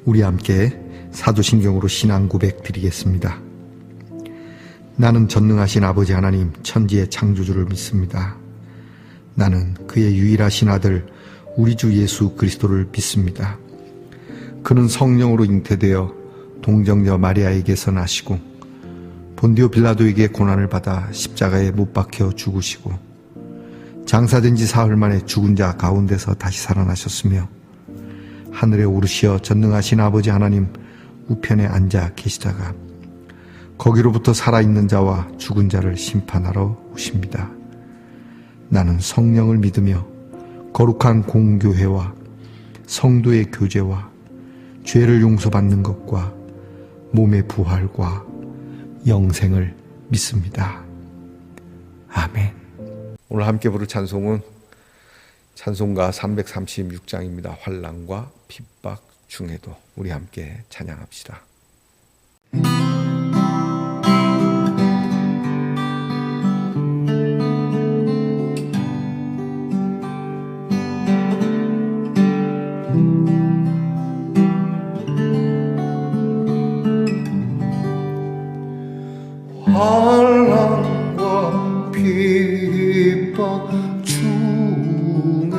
우리 함께 사도신경으로 신앙 고백 드리겠습니다. 나는 전능하신 아버지 하나님 천지의 창조주를 믿습니다. 나는 그의 유일하신 아들 우리 주 예수 그리스도를 믿습니다. 그는 성령으로 잉태되어 동정녀 마리아에게서 나시고 본디오 빌라도에게 고난을 받아 십자가에 못 박혀 죽으시고 장사된 지 사흘 만에 죽은 자 가운데서 다시 살아나셨으며 하늘에 오르시어 전능하신 아버지 하나님 우편에 앉아 계시다가 거기로부터 살아있는 자와 죽은 자를 심판하러 오십니다. 나는 성령을 믿으며 거룩한 공교회와 성도의 교제와 죄를 용서받는 것과 몸의 부활과 영생을 믿습니다. 아멘. 오늘 함께 부를 찬송은 찬송가 336장입니다. 환난과 핍박 중에도. 우리 함께 찬양합시다. 환난과 핍박 중에도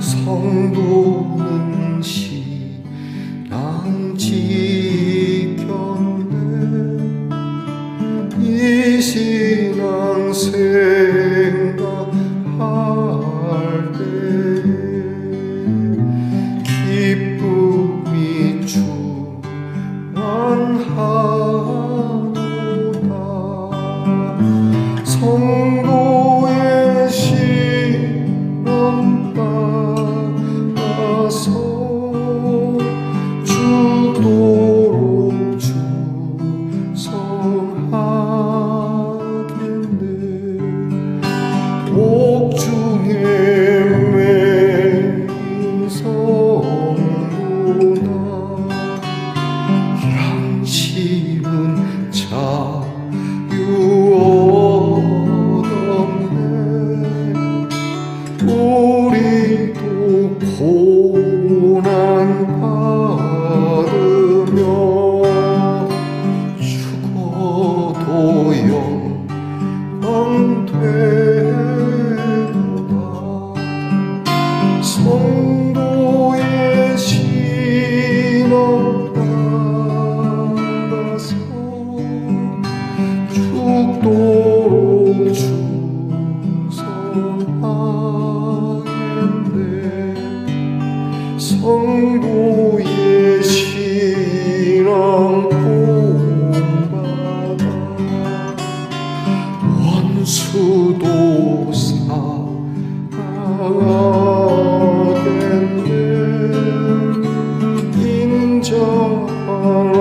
성도는 신앙 지켰네. 이 신앙 생각할 때에 기쁨이 충만하도다. 성도의 신앙 따라서 죽도록 충성하겠네. 옥중에 매인 성도나 양심은 자유 얻었네. 우리도 고난 받으며 죽어도 영광 되도다. 성도의 신앙 따라서 죽도록 충성하겠네. 성도의 신앙 본받아 원수도 사랑하겠네. 인정하러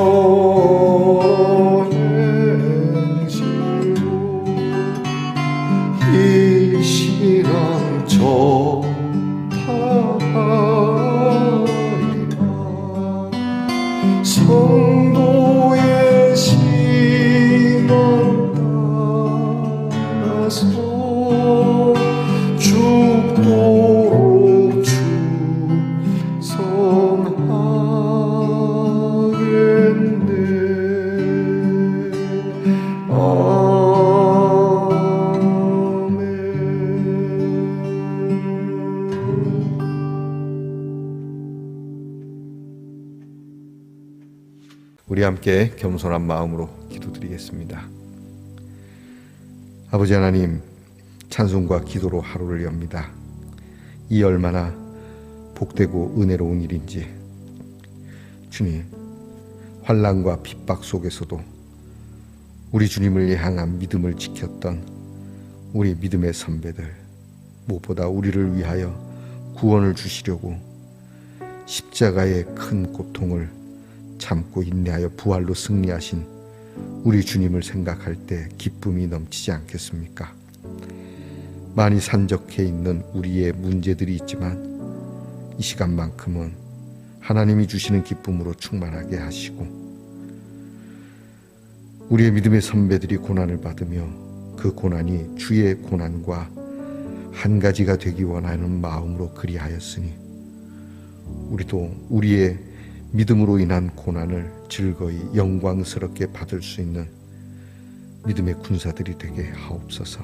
행실로 이 신앙 전하리라. 성도의 신앙 따라서 죽도록 충성하겠네. 우리 함께 겸손한 마음으로 기도드리겠습니다. 아버지 하나님, 찬송과 기도로 하루를 엽니다. 이 얼마나 복되고 은혜로운 일인지. 주님, 환난과 핍박 속에서도 우리 주님을 향한 믿음을 지켰던 우리 믿음의 선배들, 무엇보다 우리를 위하여 구원을 주시려고 십자가의 큰 고통을 참고 인내하여 부활로 승리하신 우리 주님을 생각할 때 기쁨이 넘치지 않겠습니까? 많이 산적해 있는 우리의 문제들이 있지만 이 시간만큼은 하나님이 주시는 기쁨으로 충만하게 하시고 우리의 믿음의 선배들이 고난을 받으며 그 고난이 주의 고난과 한 가지가 되기 원하는 마음으로 그리하였으니 우리도 우리의 믿음으로 인한 고난을 즐거이 영광스럽게 받을 수 있는 믿음의 군사들이 되게 하옵소서.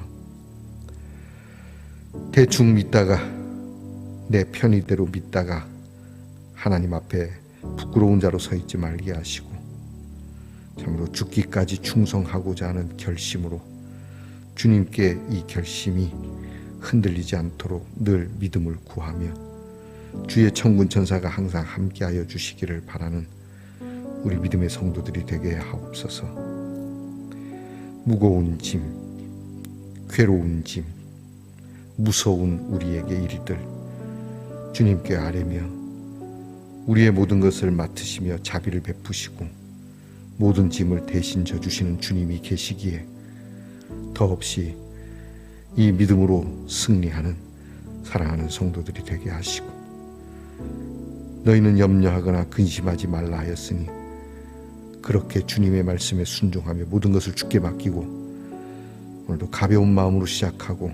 대충 믿다가 내 편의대로 믿다가 하나님 앞에 부끄러운 자로 서 있지 말게 하시고 참으로 죽기까지 충성하고자 하는 결심으로 주님께 이 결심이 흔들리지 않도록 늘 믿음을 구하며 주의 천군 천사가 항상 함께하여 주시기를 바라는 우리 믿음의 성도들이 되게 하옵소서. 무거운 짐, 괴로운 짐, 무서운 우리에게 이르들 주님께 아뢰며 우리의 모든 것을 맡으시며 자비를 베푸시고 모든 짐을 대신 져주시는 주님이 계시기에 더없이 이 믿음으로 승리하는 사랑하는 성도들이 되게 하시고 너희는 염려하거나 근심하지 말라 하였으니 그렇게 주님의 말씀에 순종하며 모든 것을 주께 맡기고 오늘도 가벼운 마음으로 시작하고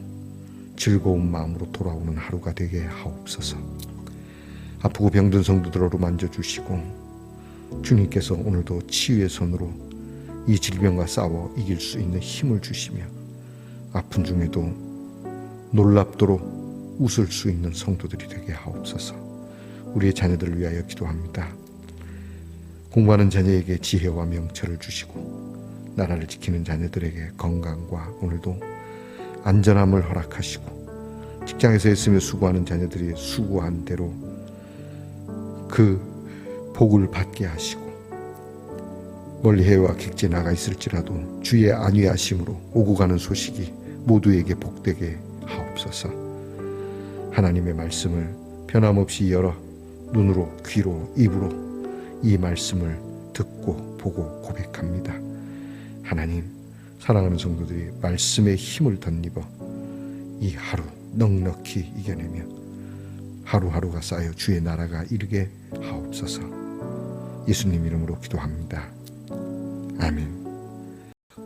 즐거운 마음으로 돌아오는 하루가 되게 하옵소서. 아프고 병든 성도들로 만져주시고 주님께서 오늘도 치유의 손으로 이 질병과 싸워 이길 수 있는 힘을 주시며 아픈 중에도 놀랍도록 웃을 수 있는 성도들이 되게 하옵소서. 우리의 자녀들을 위하여 기도합니다. 공부하는 자녀에게 지혜와 명철을 주시고 나라를 지키는 자녀들에게 건강과 오늘도 안전함을 허락하시고 직장에서 있으며 수고하는 자녀들이 수고한 대로 그 복을 받게 하시고 멀리 해외와 객지에 나가 있을지라도 주의 안위하심으로 오고 가는 소식이 모두에게 복되게 하옵소서. 하나님의 말씀을 변함없이 열어 눈으로 귀로 입으로 이 말씀을 듣고 보고 고백합니다. 하나님, 사랑하는 성도들이 말씀의 힘을 덧입어 이 하루 넉넉히 이겨내며 하루하루가 쌓여 주의 나라가 이르게 하옵소서. 예수님 이름으로 기도합니다. 아멘.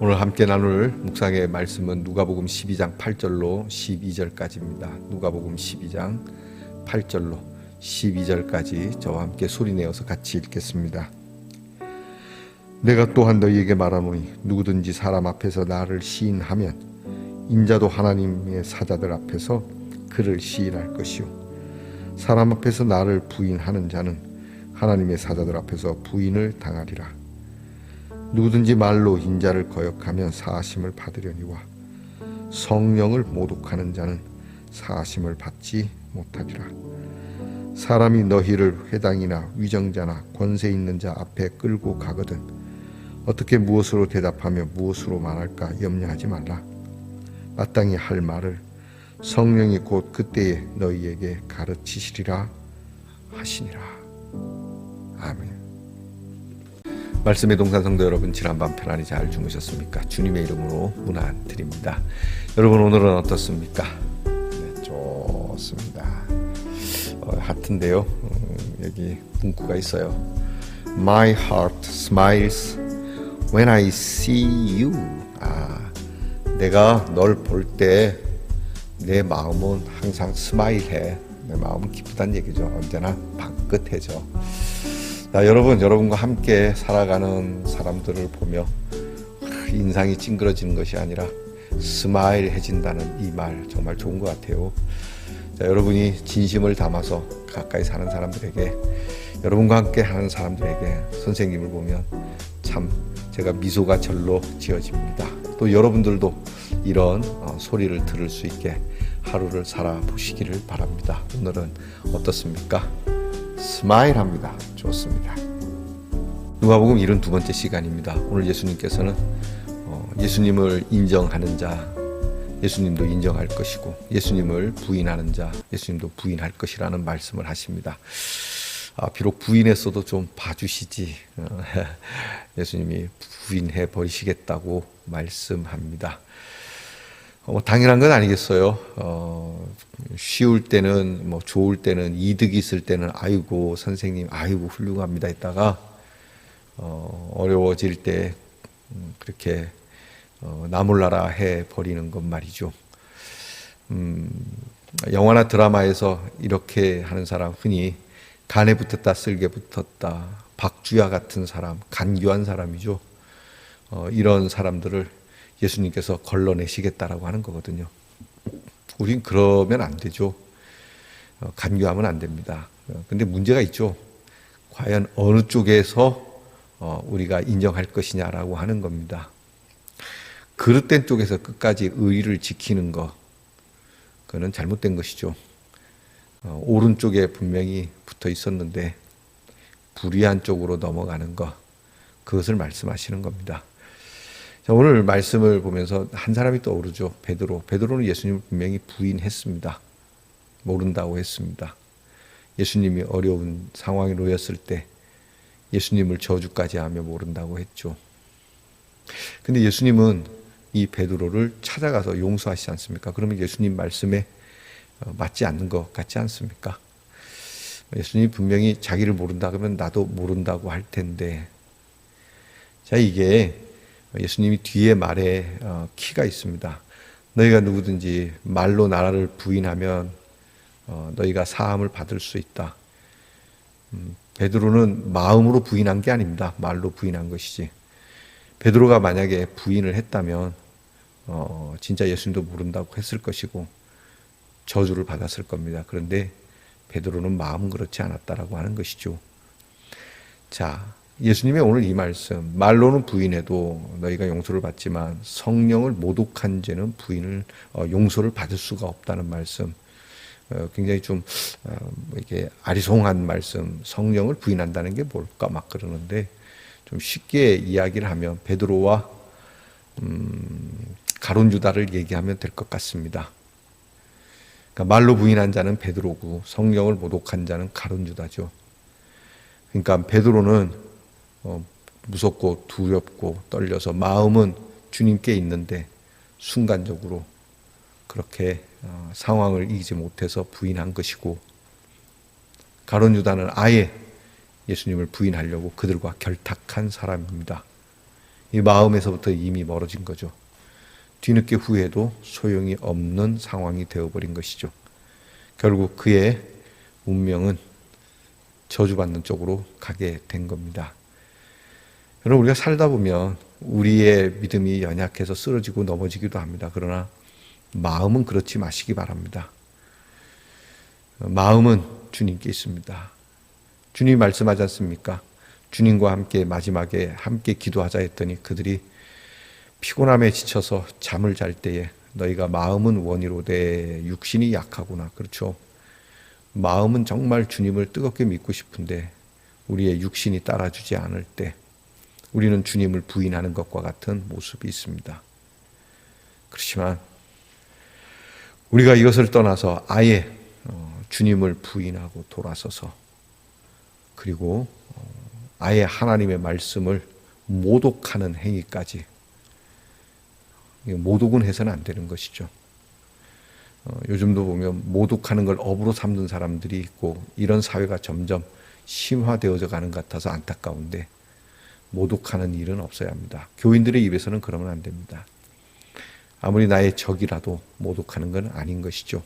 오늘 함께 나눌 묵상의 말씀은 누가복음 12장 8절로 12절까지입니다. 누가복음 12장 8절로 12절까지 저와 함께 소리내어서 같이 읽겠습니다. 내가 또한 너희에게 말하노니 누구든지 사람 앞에서 나를 시인하면 인자도 하나님의 사자들 앞에서 그를 시인할 것이요 사람 앞에서 나를 부인하는 자는 하나님의 사자들 앞에서 부인을 당하리라. 누구든지 말로 인자를 거역하면 사하심을 받으려니와 성령을 모독하는 자는 사하심을 받지 못하리라. 사람이 너희를 회당이나 위정자나 권세 있는 자 앞에 끌고 가거든 어떻게 무엇으로 대답하며 무엇으로 말할까 염려하지 말라. 마땅히 할 말을 성령이 곧 그때에 너희에게 가르치시리라 하시니라. 아멘. 말씀의 동산 성도 여러분, 지난밤 편안히 잘 주무셨습니까? 주님의 이름으로 문안 드립니다. 여러분 오늘은 어떻습니까? 네, 좋습니다. 하트인데요. 여기 문구가 있어요. My heart smiles when I see you. 내가 널 볼 때 내 마음은 항상 스마일해. 내 마음은 기쁘다는 얘기죠. 언제나 방긋해져. 여러분과 함께 살아가는 사람들을 보며 인상이 찡그러지는 것이 아니라 스마일해진다는 이 말 정말 좋은 것 같아요. 여러분이 진심을 담아서 가까이 사는 사람들에게, 여러분과 함께 하는 사람들에게 선생님을 보면 참 제가 미소가 절로 지어집니다. 또 여러분들도 이런 소리를 들을 수 있게 하루를 살아보시기를 바랍니다. 오늘은 어떻습니까? 스마일합니다. 좋습니다. 누가복음 72번째 시간입니다. 오늘 예수님께서는 예수님을 인정하는 자, 예수님도 인정할 것이고 예수님을 부인하는 자, 예수님도 부인할 것이라는 말씀을 하십니다. 비록 부인했어도 좀 봐주시지. 예수님이 부인해 버리시겠다고 말씀합니다. 당연한 건 아니겠어요. 쉬울 때는 좋을 때는 이득이 있을 때는 아이고 선생님 아이고 훌륭합니다 했다가 어려워질 때 그렇게 나몰라라 해 버리는 것 말이죠. 영화나 드라마에서 이렇게 하는 사람 흔히 간에 붙었다 쓸개 붙었다, 박주야 같은 사람, 간교한 사람이죠. 이런 사람들을 예수님께서 걸러내시겠다라고 하는 거거든요. 우린 그러면 안 되죠. 간교하면 안 됩니다. 근데 문제가 있죠. 과연 어느 쪽에서 우리가 인정할 것이냐라고 하는 겁니다. 그릇된 쪽에서 끝까지 의의를 지키는 거, 그거는 잘못된 것이죠. 오른쪽에 분명히 붙어 있었는데 불의한 쪽으로 넘어가는 것, 그것을 말씀하시는 겁니다. 자, 오늘 말씀을 보면서 한 사람이 떠오르죠. 베드로. 베드로는 예수님을 분명히 부인했습니다. 모른다고 했습니다. 예수님이 어려운 상황에 놓였을 때 예수님을 저주까지 하며 모른다고 했죠. 근데 예수님은 이 베드로를 찾아가서 용서하시지 않습니까? 그러면 예수님 말씀에 맞지 않는 것 같지 않습니까? 예수님이 분명히 자기를 모른다 그러면 나도 모른다고 할 텐데, 자, 이게 예수님이 뒤에 말에 키가 있습니다. 너희가 누구든지 말로 나를 부인하면 너희가 사함을 받을 수 있다. 베드로는 마음으로 부인한 게 아닙니다. 말로 부인한 것이지. 베드로가 만약에 부인을 했다면 진짜 예수님도 모른다고 했을 것이고 저주를 받았을 겁니다. 그런데 베드로는 마음은 그렇지 않았다라고 하는 것이죠. 자, 예수님의 오늘 이 말씀, 말로는 부인해도 너희가 용서를 받지만 성령을 모독한 죄는 용서를 받을 수가 없다는 말씀, 굉장히 좀 이렇게 아리송한 말씀, 성령을 부인한다는 게 뭘까 막 그러는데, 좀 쉽게 이야기를 하면 베드로와 가룟 유다를 얘기하면 될 것 같습니다. 그러니까 말로 부인한 자는 베드로고 성령을 모독한 자는 가룟 유다죠. 그러니까 베드로는 무섭고 두렵고 떨려서 마음은 주님께 있는데 순간적으로 그렇게 상황을 이기지 못해서 부인한 것이고, 가룟 유다는 아예 예수님을 부인하려고 그들과 결탁한 사람입니다. 이 마음에서부터 이미 멀어진 거죠. 뒤늦게 후회도 소용이 없는 상황이 되어버린 것이죠. 결국 그의 운명은 저주받는 쪽으로 가게 된 겁니다. 여러분, 우리가 살다 보면 우리의 믿음이 연약해서 쓰러지고 넘어지기도 합니다. 그러나 마음은 그렇지 마시기 바랍니다. 마음은 주님께 있습니다. 주님이 말씀하지 않습니까? 주님과 함께 마지막에 함께 기도하자 했더니 그들이 피곤함에 지쳐서 잠을 잘 때에 너희가 마음은 원이로되 육신이 약하구나. 그렇죠. 마음은 정말 주님을 뜨겁게 믿고 싶은데 우리의 육신이 따라주지 않을 때 우리는 주님을 부인하는 것과 같은 모습이 있습니다. 그렇지만 우리가 이것을 떠나서 아예 주님을 부인하고 돌아서서, 그리고 아예 하나님의 말씀을 모독하는 행위까지, 모독은 해서는 안 되는 것이죠. 요즘도 보면 모독하는 걸 업으로 삼는 사람들이 있고 이런 사회가 점점 심화되어져 가는 것 같아서 안타까운데, 모독하는 일은 없어야 합니다. 교인들의 입에서는 그러면 안 됩니다. 아무리 나의 적이라도 모독하는 건 아닌 것이죠.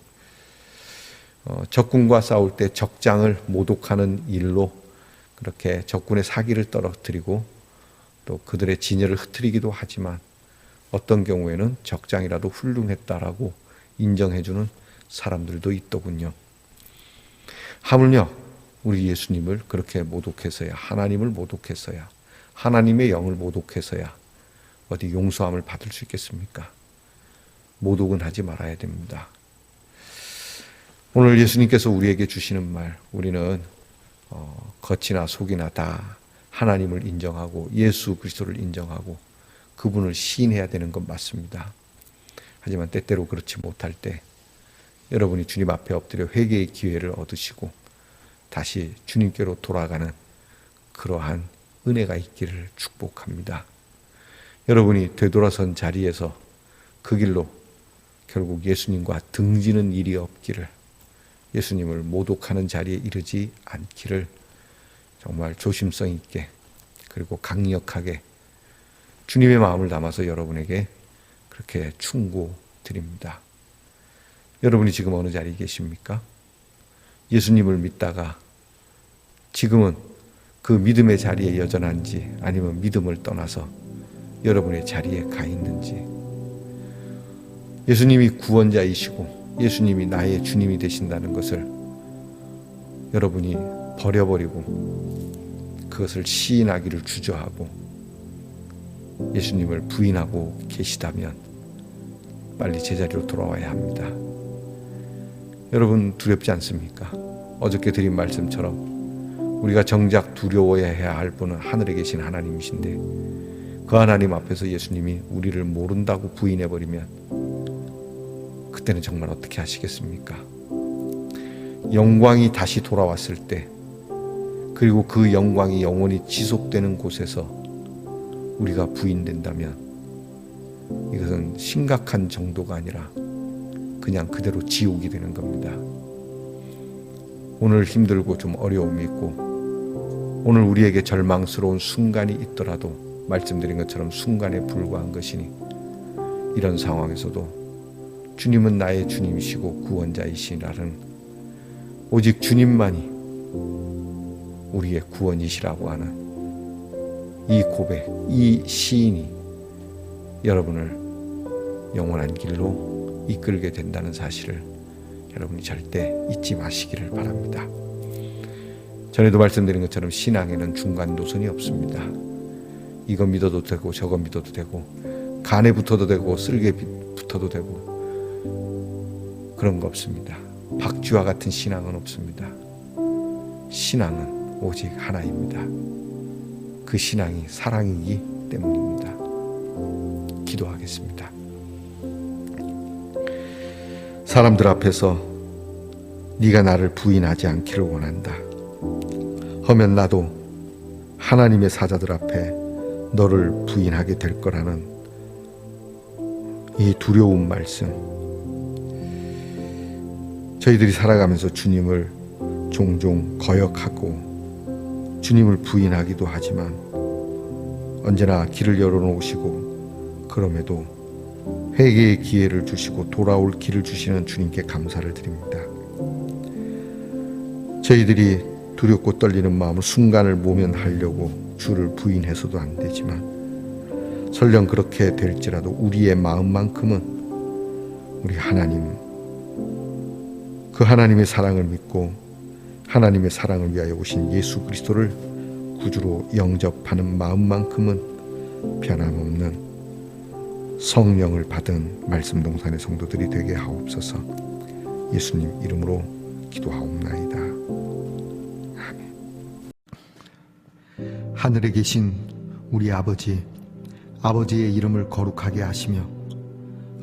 적군과 싸울 때 적장을 모독하는 일로 그렇게 적군의 사기를 떨어뜨리고 또 그들의 진열을 흐트리기도 하지만, 어떤 경우에는 적장이라도 훌륭했다라고 인정해주는 사람들도 있더군요. 하물며 우리 예수님을 그렇게 모독해서야, 하나님을 모독해서야, 하나님의 영을 모독해서야 어디 용서함을 받을 수 있겠습니까? 모독은 하지 말아야 됩니다. 오늘 예수님께서 우리에게 주시는 말, 우리는 겉이나 속이나 다 하나님을 인정하고 예수 그리스도를 인정하고 그분을 시인해야 되는 건 맞습니다. 하지만 때때로 그렇지 못할 때 여러분이 주님 앞에 엎드려 회개의 기회를 얻으시고 다시 주님께로 돌아가는 그러한 은혜가 있기를 축복합니다. 여러분이 되돌아선 자리에서 그 길로 결국 예수님과 등지는 일이 없기를, 예수님을 모독하는 자리에 이르지 않기를 정말 조심성 있게 그리고 강력하게 주님의 마음을 담아서 여러분에게 그렇게 충고드립니다. 여러분이 지금 어느 자리에 계십니까? 예수님을 믿다가 지금은 그 믿음의 자리에 여전한지 아니면 믿음을 떠나서 여러분의 자리에 가 있는지, 예수님이 구원자이시고 예수님이 나의 주님이 되신다는 것을 여러분이 버려버리고 그것을 시인하기를 주저하고 예수님을 부인하고 계시다면 빨리 제자리로 돌아와야 합니다. 여러분 두렵지 않습니까? 어저께 드린 말씀처럼 우리가 정작 두려워해야 할 분은 하늘에 계신 하나님이신데 그 하나님 앞에서 예수님이 우리를 모른다고 부인해버리면 그때는 정말 어떻게 하시겠습니까? 영광이 다시 돌아왔을 때, 그리고 그 영광이 영원히 지속되는 곳에서 우리가 부인된다면 이것은 심각한 정도가 아니라 그냥 그대로 지옥이 되는 겁니다. 오늘 힘들고 좀 어려움이 있고 오늘 우리에게 절망스러운 순간이 있더라도 말씀드린 것처럼 순간에 불과한 것이니 이런 상황에서도 주님은 나의 주님이시고 구원자이시라는 오직 주님만이 우리의 구원이시라고 하는 이 고백, 이 시인이 여러분을 영원한 길로 이끌게 된다는 사실을 여러분이 절대 잊지 마시기를 바랍니다. 전에도 말씀드린 것처럼 신앙에는 중간 노선이 없습니다. 이거 믿어도 되고 저거 믿어도 되고 간에 붙어도 되고 쓸개 붙어도 되고 그런 거 없습니다. 박쥐와 같은 신앙은 없습니다. 신앙은 오직 하나입니다. 그 신앙이 사랑이기 때문입니다. 기도하겠습니다. 사람들 앞에서 네가 나를 부인하지 않기를 원한다. 허면 나도 하나님의 사자들 앞에 너를 부인하게 될 거라는 이 두려운 말씀, 저희들이 살아가면서 주님을 종종 거역하고 주님을 부인하기도 하지만 언제나 길을 열어놓으시고 그럼에도 회개의 기회를 주시고 돌아올 길을 주시는 주님께 감사를 드립니다. 저희들이 두렵고 떨리는 마음을 순간을 모면하려고 주를 부인해서도 안 되지만 설령 그렇게 될지라도 우리의 마음만큼은 우리 하나님, 그 하나님의 사랑을 믿고 하나님의 사랑을 위하여 오신 예수 그리스도를 구주로 영접하는 마음만큼은 변함없는 성령을 받은 말씀동산의 성도들이 되게 하옵소서. 예수님 이름으로 기도하옵나이다. 아멘. 하늘에 계신 우리 아버지, 아버지의 이름을 거룩하게 하시며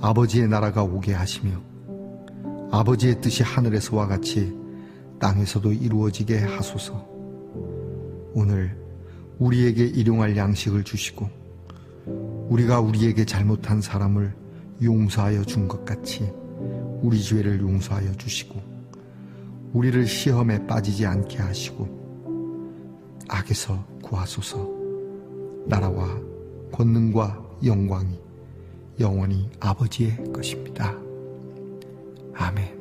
아버지의 나라가 오게 하시며 아버지의 뜻이 하늘에서와 같이 땅에서도 이루어지게 하소서. 오늘 우리에게 일용할 양식을 주시고 우리가 우리에게 잘못한 사람을 용서하여 준 것 같이 우리 죄를 용서하여 주시고 우리를 시험에 빠지지 않게 하시고 악에서 구하소서. 나라와 권능과 영광이 영원히 아버지의 것입니다. 아멘.